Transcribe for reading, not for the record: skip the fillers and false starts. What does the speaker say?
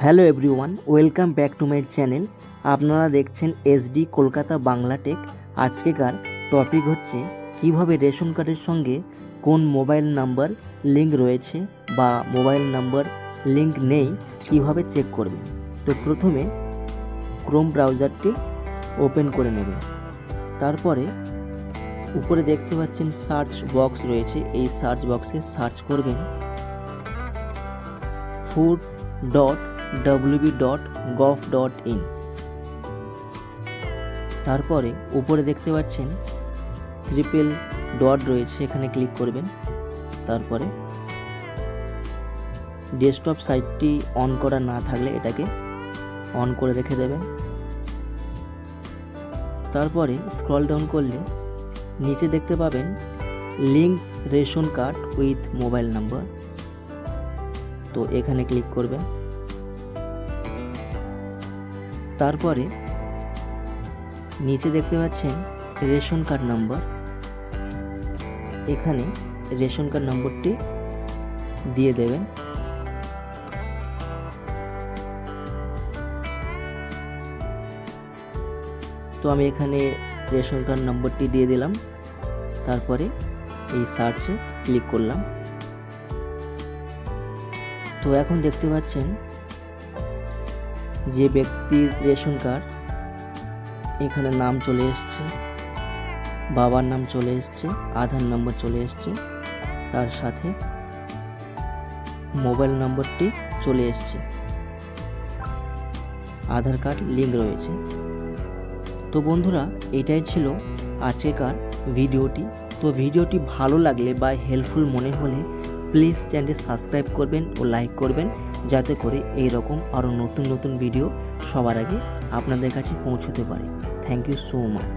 Hello everyone, welcome back to my channel. আপনারা দেখছেন SD Kolkata Bangla tech. আজকেকার টপিক হচ্ছে কিভাবে রেশন কার্ডের সঙ্গে কোন মোবাইল নাম্বার লিঙ্ক রয়েছে বা মোবাইল নাম্বার লিঙ্ক নেই কিভাবে চেক করবেন। তো প্রথমে ক্রোম ব্রাউজারটি ওপেন করে নেবেন। তারপরে উপরে দেখতে পাচ্ছেন সার্চ বক্স রয়েছে, এই সার্চ বক্সে সার্চ করবেন food.wb.gov.in। তারপরে উপরে দেখতে পাচ্ছেন ট্রিপল ডট রয়েছে, এখানে ক্লিক করবেন। তারপরে ডেস্কটপ সাইটটি অন করা না থাকলে এটাকে অন করে রেখে দেবেন। তারপরে স্ক্রল ডাউন করলে নিচে দেখতে পাবেন link ration card with mobile number, তো এখানে ক্লিক করবেন। তারপরে নিচে দেখতে পাচ্ছেন রেশন কার্ড নাম্বার, এখানে রেশন কার্ড নম্বরটি দিয়ে দেবেন। তো আমি এখানে রেশন কার্ড নম্বরটি দিয়ে দিলাম। তারপরে এই সার্চে ক্লিক করলাম। তো এখন দেখতে পাচ্ছেন যে ব্যক্তির রেশন কার্ড, এখানে নাম চলে এসছে, বাবার নাম চলে এসছে, আধার নম্বর চলে এসছে, তার সাথে মোবাইল নম্বরটি চলে এসছে, আধার কার্ড লিঙ্ক রয়েছে। তো বন্ধুরা, এটাই ছিল আজকেকার ভিডিওটি। তো ভিডিওটি ভালো লাগলে বা হেল্পফুল মনে হলে প্লিজ চ্যানেলটি সাবস্ক্রাইব করবেন ও লাইক করবেন, যাতে করে এই রকম আরও নতুন নতুন ভিডিও সবার আগে আপনাদের কাছে পৌঁছতে পারে। Thank you so much.